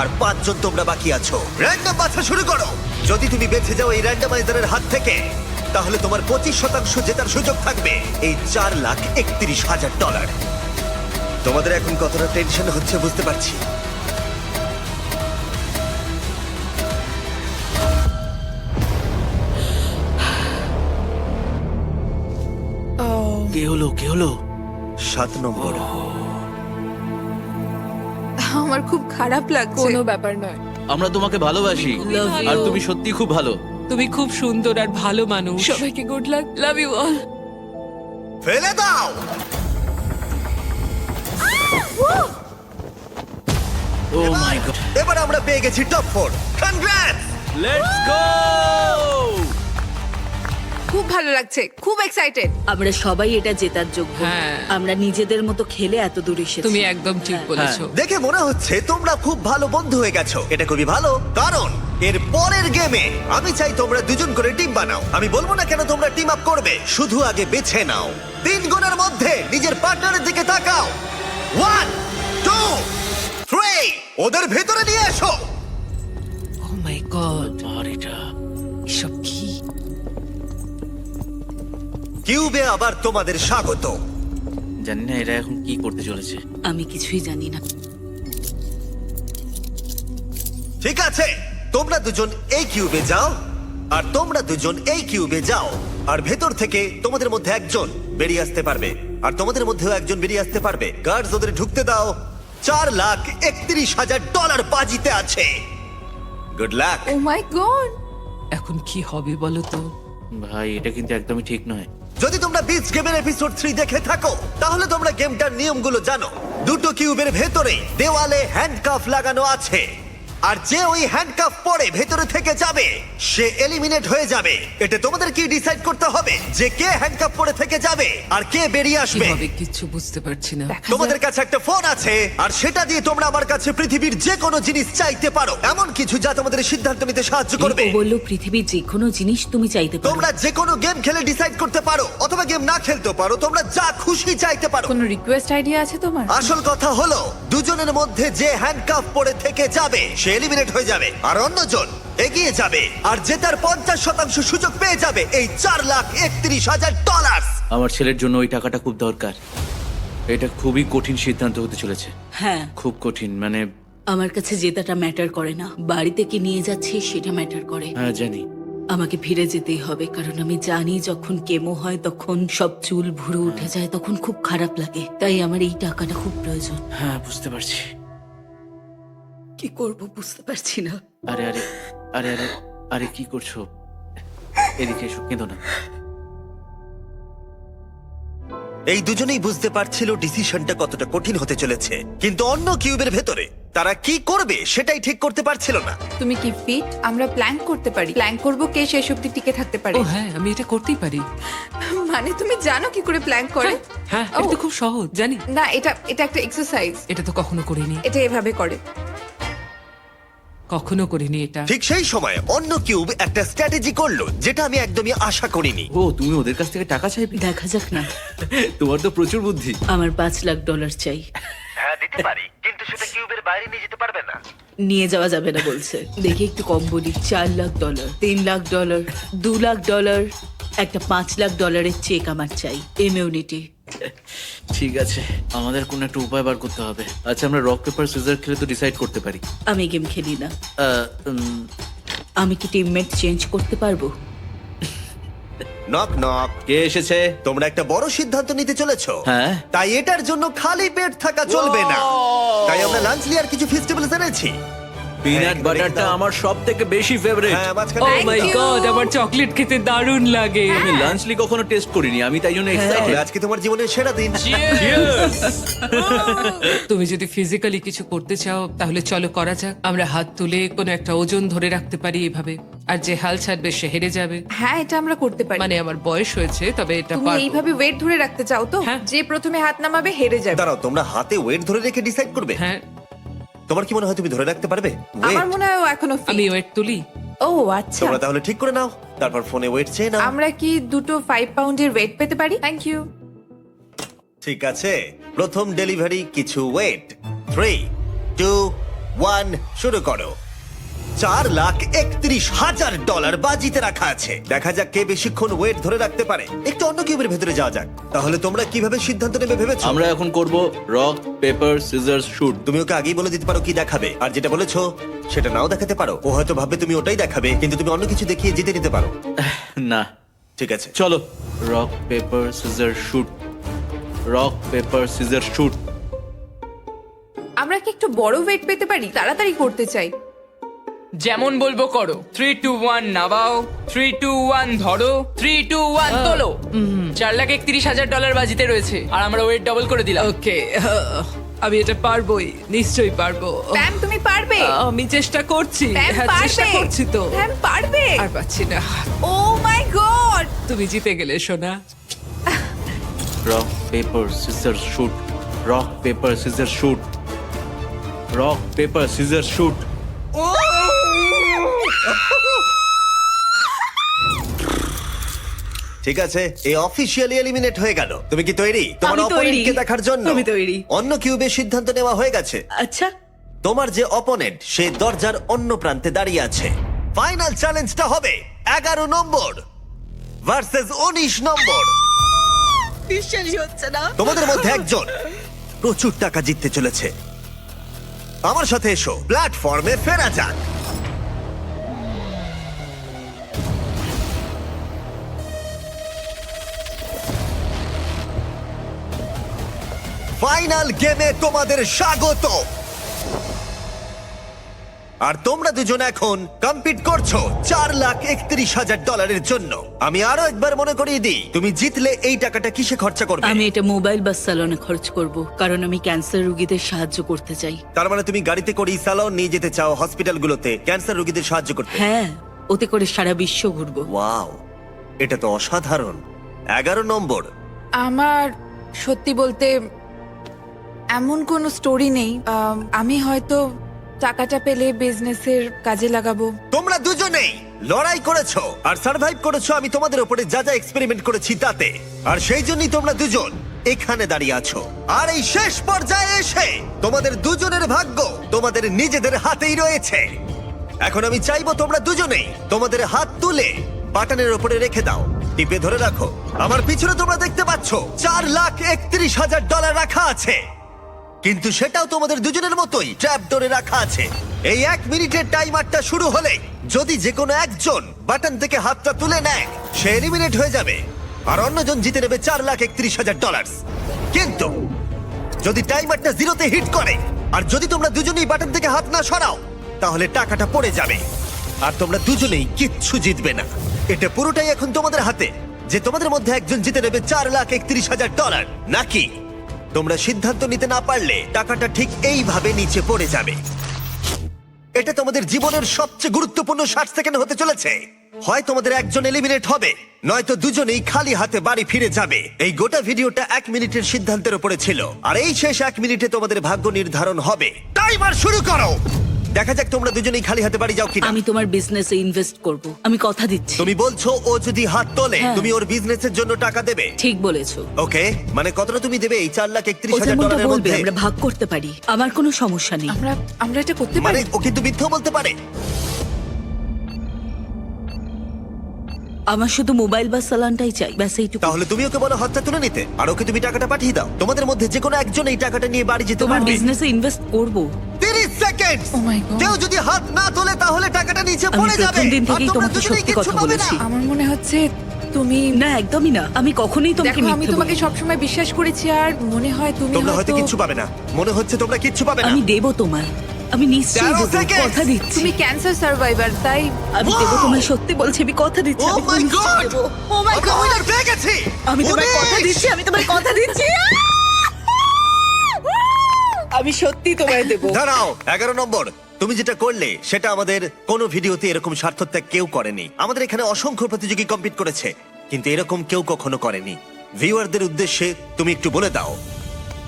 আর 5 জন তোমরা বাকি আছো। র্যান্ডম বাছা শুরু করো। যদি তুমি বেঁচে যাও এই র্যান্ডমাইজারের হাত থেকে, তাহলে তোমার 25% জেতার সুযোগ থাকবে এই $4,31,000। তোমাদের এখন কতটা টেনশন হচ্ছে বুঝতে পারছি। কে হলো কে হলো? 7 নম্বর। আমার খুব খারাপ লাগছে। কোনো ব্যাপার নয়। আমরা তোমাকে ভালোবাসি, Love you. আর তুমি সত্যি খুব ভালো। তুমি খুব সুন্দর আর ভালো মানুষ। সবাইকে good luck, love you all. ফেলে দাও। Oh my god. এবার আমরা পেয়ে গেছি টপ 4। কনগ্রাটস! Let's go! খুব ভালো লাগছে, খুব এক্সাইটেড। আমরা সবাই এটা জেতার যোগ্য। হ্যাঁ। আমরা নিজেদের মতো খেলে এত দূর এসেছি। তুমি একদম ঠিক বলেছো। দেখে মনে হচ্ছে তোমরা খুব ভালো বন্ধু হয়ে গেছো। এটা খুবই ভালো, কারণ এর পরের গেমে আমি চাই তোমরা দুজন করে টিম বানাও। আমি বলবো না কেন তোমরা টিম আপ করবে, শুধু আগে বেছে নাও। 3 গুণের মধ্যে নিজের পার্টনারের দিকে তাকাও। 1 2 3 ওদের ভেতরে নিয়ে এসো। ও মাই গড, আর এটা এসব কি? কিউবে আবার তোমাদের স্বাগত। জানি না এরা এখন কি করতে চলেছে। আমি কিছুই জানি না। ঠিক আছে, তোমরা দুজন এই কিউবে যাও আর তোমরা দুজন এই কিউবে যাও, আর ভেতর থেকে তোমাদের মধ্যে একজন বেরিয়ে আসতে পারবে, আর তোমাদের মধ্যেও একজন বেরিয়ে আসতে পারবে। গার্ডস ওদের ঢুকতে দাও। $4,31,000 বাজিতে আছে। Good luck. Oh my God, এখন কি হবে বলো তো? ভাই এটা কিন্তু একদমই ঠিক নয়। যদি তোমরা বিচ গেমের এপিসোড 3 দেখে থাকো তাহলে তোমরা গেমটার নিয়মগুলো জানো। দুটো কিউবের ভেতরে দেওয়ালে হ্যান্ডকাফ লাগানো আছে, আর যে ওই হ্যান্ডকাফ পরে ভেতরে থেকে যাবে সে এলিমিনেট হয়ে যাবে। এটা তোমাদের কি ডিসাইড করতে হবে যে কে হ্যান্ডকাফ পরে থেকে যাবে আর কে বেরিয়ে কি আসবে। হবে কিচ্ছু বুঝতে পারছি না। তোমাদের কাছে একটা ফোন আছে, আর সেটা দিয়ে তোমরা আমার কাছে পৃথিবীর যে কোনো জিনিস চাইতে পারো, এমন কিছু যা তোমাদের সিদ্ধান্ত নিতে সাহায্য করবে। ও বললো পৃথিবীর যে কোনো জিনিস তুমি চাইতে পারো। তোমরা যে কোনো গেম খেলে ডিসাইড করতে পারো, অথবা গেম না খেলতে পারো। তোমরা যা খুশি চাইতে পারো। কোনো রিকোয়েস্ট আইডিয়া আছে তোমার? আসল কথা হলো দুজনের মধ্যে যে হ্যান্ডকাফ পরে থেকে যাবে সে এলিমিনেট হয়ে যাবে, আর অন্যজন এগিয়ে যাবে আর জেতার 50% সুযোগ পেয়ে যাবে এই $4,31,000। আমার ছেলের জন্য ওই টাকাটা খুব দরকার। এটা খুবই কঠিন সিদ্ধান্ত হতে চলেছে। হ্যাঁ, খুব কঠিন, মানে আমার কাছে জেতাটা ম্যাটার করে না, বাড়িতে কি নিয়ে যাচ্ছি সেটা ম্যাটার করে। হ্যাঁ জানি। আমাকে ফিরে যেতেই হবে, কারণ আমি জানি যখন কেমো হয় তখন সব চুল ভুরু উঠে যায়, তখন খুব খারাপ লাগে। তাই আমার এই টাকাটা খুব প্রয়োজন। হ্যাঁ বুঝতে পারছি। কি করব বুঝতে পারছি না। আরে আরে আরে আরে আরে কি করছো? এদিকে এসো, কেঁদো না। এই দুজনেই বুঝতে পারছিল ডিসিশনটা কতটা কঠিন হতে চলেছে, কিন্তু অন্য কিউবের ভেতরে তারা কি করবে সেটাই ঠিক করতে পারছিল না। তুমি কি ফিট? আমরা প্ল্যান করতে পারি, প্ল্যান করব কে শেষ অবধি টিকে থাকতে পারে। ও হ্যাঁ, আমি এটা করতেই পারি। মানে তুমি জানো কি করে প্ল্যান করে? হ্যাঁ, ও, এটা তো খুব সহজ, জানি। না, এটা এটা একটা এক্সারসাইজ। এটা তো কখনো করিনি, এটা এভাবে করে। কখনো করিনি এটা। ঠিক সেই সময় অন্য কিউব একটা স্ট্র্যাটেজি করলো যেটা আমি একদমই আশা করিনি। ও তুমি ওদের কাছ থেকে টাকা চাইবে? দেখা যাক না। তোমার তো প্রচুর বুদ্ধি। আমার $5,00,000 চাই। হ্যাঁ দিতে পারি, কিন্তু সেটা কিউবের বাইরে নিয়ে যেতে পারবে না। নিয়ে যাওয়া যাবে না বলছে। দেখি একটু কম বলি। $4,00,000, $3,00,000, $2,00,000, একটা $5,00,000 চেক আমার চাই। ইমিউনিটি। ঠিক আছে, আমাদের কোনো একটা উপায় বার করতে হবে। আচ্ছা আমরা রক পেপার সিজার খেলে তো ডিসাইড করতে পারি। আমি গেম খেলি না। আহ, উম, আমি কি টিমমেট চেঞ্জ করতে পারবো? Knock knock. কে এসেছে? তোমরা একটা বড় সিদ্ধান্ত নিতে চলেছো। হ্যাঁ। তাই এটার জন্য খালি পেট থাকা চলবে না। তাই আমরা লাঞ্চ লিয়ার কিছু ফেস্টিভ্যালস এনেছি। পিনাট হ্যাঁ, বাটারটা দাও। আমার সব থেকে বেশি ফেভারিট। হ্যাঁ, ও মাঝখানে Thank মাই you. গড, আমার চকলেট খেতে দারুণ লাগে। আমি লাঞ্চলি কখনো টেস্ট করিনি, আমি তাই জন্য তাহলে এক্সাইটেড। আজকে তোমার জীবনের সেরা দিন। তুমি যদি ফিজিক্যালি কিছু করতে চাও তাহলে চলো করা যাক। আমরা হাত তুলে কোনো একটা ওজন ধরে রাখতে পারি এভাবে, আর যে হাল ছাড়বে সে হেরে যাবে। হ্যাঁ, এটা আমরা করতে পারি। মানে আমার বয়স হয়েছে, তবে এটা তুমি পারবো। এইভাবে ওয়েট ধরে রাখতে চাও তো? হ্যাঁ। যে প্রথমে হাত নামাবে হেরে যাবে। দাঁড়াও, তোমরা হাতে ওয়েট ধরে রেখে ডিসাইড করবে? হ্যাঁ, তোমার কি মনে হয় তুমি ধরে রাখতে পারবে আমার ওয়েট? মনে হয় ও এখনো আমি fit। ওয়েট তুলি। ও আচ্ছা, তোমরা তাহলে ঠিক করে নাও, তারপর ফোনে ওয়েট চেয়ে নাও। আমরা কি দুটো 5 পাউন্ডের ওয়েট পেতে পারি? Thank you. ঠিক আছে, প্রথম ডেলিভারি কিছু ওয়েট। 3 2 1 শুরু করো। $4,31,000 বাজিতে রাখা আছে। দেখা যাক কে বেশিক্ষণ ওয়েট ধরে রাখতে পারে। একটু অন্য কিউবের ভেতরে যাওয়া যাক। তাহলে তোমরা কিভাবে সিদ্ধান্ত নেবে ভেবেছো? আমরা এখন করব রক পেপার সিজার শুট। তুমি ওকে আগেই বলে দিতে পারো কি দেখাবে, আর যেটা বলেছো সেটা নাও দেখাতে পারো। ও হয়তো ভাববে তুমি ওটাই দেখাবে, কিন্তু তুমি অন্য কিছু দেখিয়ে জিতে নিতে পারো। না, ঠিক আছে, চলো rock paper scissor shoot. Rock paper scissor shoot. আমরা কি একটু বড় ওয়েট পেতে পারি? তাড়াতাড়ি করতে চাই। যেমন বলবো করো। 3 2 1 নামাও, 3 2 1 ধরো, 3 2 1 তোলো। $4,31,000 বাজিতে রয়েছে, আর আমরা ওয়েট ডবল করে দিলাম। ওকে, আমি এটা পারবোই, নিশ্চয়ই পারবো। প্যাম তুমি পারবে। আমি চেষ্টা করছি, প্যাম হ্যাঁ চেষ্টা পারবে। করছি তো। প্যাম পারবে। আর পাচ্ছি না। ও মাই গড। তুমি জিতে গেলে সোনা। Rock paper scissor shoot, rock paper scissor shoot, rock paper scissor shoot. ঠিক আছে, এই অফিসিয়ালি এলিমিনেট হয়ে গেল। তুমি কি তৈরি তোমার আমি তৈরি। অপোনেন্টকে দেখার জন্য? আমি তৈরি। অন্য কিউবের সিদ্ধান্ত নেওয়া হয়ে গেছে। আচ্ছা, তোমার যে অপোনেন্ট সে দরজার অন্য প্রান্তে দাঁড়িয়ে আছে। ফাইনাল চ্যালেঞ্জটা হবে 11 নম্বর ভার্সেস 19 নম্বর। বিশ্বাসই হচ্ছে না। তোমাদের মধ্যে একজন প্রচুর টাকা জিততে চলেছে। আমার সাথে এসো, প্ল্যাটফর্মে ফেরা যাক। ফাইনাল গেমে তোমাদের স্বাগত। আর তোমরা দুজন এখন কম্পিট করছো $4,31,000 জন্য। আমি আরো একবার মনে করিয়ে দিই, তুমি জিতলে এই টাকাটা কিসে খরচা করবে? আমি এটা মোবাইল বা স্যালনে খরচ করব, কারণ আমি ক্যান্সার রোগীদের সাহায্য করতে চাই। তার মানে তুমি গাড়িতে করে স্যালন নিয়ে যেতে চাও হসপিটালগুলোতে ক্যান্সার রোগীদের সাহায্য করতে? হ্যাঁ, ওতে করে সারা বিশ্ব ঘুরবো। ওয়াও, এটা তো অসাধারণ। 11 নম্বর। আমার সত্যি বলতে এমন কোনো স্টোরি নেই। আমি হয়তো টাকাটা পেলে বিজনেসের কাজে লাগাবো। তোমরা দুজনেই লড়াই করেছো আর সার্ভাইভ করেছো আমি তোমাদের উপরে যা যা এক্সপেরিমেন্ট করেছি তাতে। আর সেই জন্যই তোমরা দুজন এখানে দাঁড়িয়ে আছো। আর এই শেষ পর্যায়ে এসে তোমাদের দুজনের ভাগ্য তোমাদের নিজেদের হাতেই রয়েছে। এখন আমি চাইবো তোমরা দুজনেই তোমাদের হাত তুলে বাটনের উপরে রেখে দাও, টিপে ধরে রাখো। আমার পিছনে তোমরা দেখতে পাচ্ছ $4,31,000 রাখা আছে, কিন্তু সেটাও তোমাদের দুজনের মতোই ট্র্যাপ ডোরে রাখা আছে। এই 1 মিনিটের টাইমারটা শুরু হলে যদি যে কোনো একজন বাটন থেকে হাতটা তুলে নেয় সে এলিমিনেট হয়ে যাবে, আর অন্যজন জিতে নেবে $4,31,000। কিন্তু যদি টাইমারটা 0-তে হিট করে আর যদি তোমরা দুজনেই বাটন থেকে হাত না সরাও তাহলে টাকাটা পড়ে যাবে আর তোমরা দুজনেই কিচ্ছু জিতবে না। এটা পুরোটাই এখন তোমাদের হাতে যে তোমাদের মধ্যে একজন জিতে নেবে $4,31,000 নাকি তোমরা সিদ্ধান্ত নিতে না পারলে টাকাটা ঠিক এইভাবে নিচে পড়ে যাবে। এটা তোমাদের জীবনের সবচেয়ে গুরুত্বপূর্ণ 60 সেকেন্ড হতে চলেছে। হয় তোমাদের একজন এলিমিনেট হবে, নয়তো দুজনেই খালি হাতে বাড়ি ফিরে যাবে। এই গোটা ভিডিওটা 1 মিনিটের সিদ্ধান্তের উপরে ছিল, আর এই শেষ 1 মিনিটে তোমাদের ভাগ্য নির্ধারণ হবে। টাইমার শুরু করো। দেখা যাক তোমরা দুজনেই খালি হাতে বাড়ি যাও কিনা। আমি তোমার বিজনেসে ইনভেস্ট করব, আমি কথা দিচ্ছি। তুমি বলছো ও যদি হাত তোলে হ্যাঁ। তুমি ওর বিজনেসের জন্য টাকা দেবে? ঠিক বলেছো। ওকে, মানে কতটা তুমি দেবে এই ও যেমনটা $4,31,000 এর বলবে মধ্যে? আমরা ভাগ করতে পারি, আমার কোনো সমস্যা নেই। আমরা এটা করতে মানে পারি। ও কিন্তু মিথ্যা বলতে পারে। আমার শুধু মোবাইল বা স্যালনটাই চাই, ব্যাস এইটুকু। তাহলে তুমি ওকে বলো হাতটা তুলে নিতে, আর ওকে তুমি টাকাটা পাঠিয়ে দাও। তোমাদের মধ্যে যে কোনো একজন এই টাকাটা নিয়ে বাড়ি যেতে তোমার পারবে। বিজনেসে ইনভেস্ট করব। 30 সেকেন্ড। Oh my God! কেউ যদি হাত না তোলে তাহলে টাকাটা নিচে আমি পড়ে যাবে। প্রথম দিন আর থেকেই তোমরা তোমাকে দুজনেই সত্যি কিচ্ছু কথা পাবে না। বলেছি। আমার মনে হচ্ছে তুমি না, একদমই না, আমি কখনোই তোমাকে দেখো, আমি মিথ্যে তোমাকে বলিনি। সবসময় বিশ্বাস করেছি আর মনে হয় তুমি তোমরা হয়তো হয়তো কিচ্ছু পাবে না, মনে হচ্ছে তোমরা কিচ্ছু পাবে না। আমি দেবো তোমায়, আমি নিশ্চয়ই 13 দেবো, seconds! কথা দিচ্ছি। তুমি ক্যান্সার সার্ভাইভার, তাই আমি Wow! দেবো তোমায়, সত্যি বলছি, আমি কথা দিচ্ছি। Oh আমি my নিশ্চয়ই God! দেবো। Oh my আমরা God! winner পেয়ে গেছি। আমি তোমায় কথা 19! দিচ্ছি, আমি তোমায় কথা দিচ্ছি। আমি সত্যি তোমায় দেবো। দাঁড়াও, 11 নম্বর। তুমি যেটা করলে সেটা আমাদের কোনো ভিডিওতে এরকম স্বার্থত্যাগ কেউ করেনি। আমাদের এখানে অসংখ্য প্রতিযোগী কম্পিট করেছে, কিন্তু এরকম কেউ কখনো করেনি। ভিউয়ারদের উদ্দেশ্যে তুমি একটু বলে দাও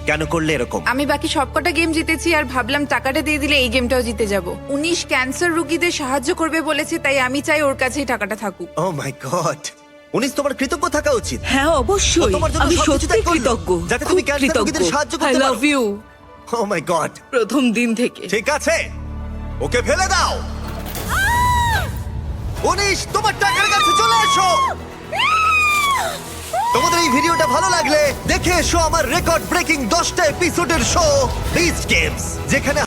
কেন করলে এরকম। আমি বাকি সবকটা গেম জিতেছি আর ভাবলাম টাকাটা দিয়ে দিলে এই গেমটাও জিতে যাব। 19 ক্যান্সার রোগীদের সাহায্য করবে বলেছে, তাই আমি চাই ওর কাছেই টাকাটা থাকুক। ও মাই গড, 19 তোমার কৃতজ্ঞ থাকা উচিত। হ্যাঁ, ও অবশ্যই, তোমার জন্য আমি সবকিছু সত্যি ত্যাগ করলো, কৃতজ্ঞ, যাতে খুব তুমি ক্যান্সার কৃতজ্ঞ। রোগীদের সাহায্য করতে I পারো। love you। Oh my god, প্রথম দিন থেকে। ঠিক আছে, ওকে ফেলে দাও। 19 তোমার টাকার কাছে চলে এসো। তোমাদের এই ভিডিওটা ভালো লাগলে দেখে এসো আমার রেকর্ড ব্রেকিং 10টা এপিসোডের শো বিস্ট গেমস, যেখানে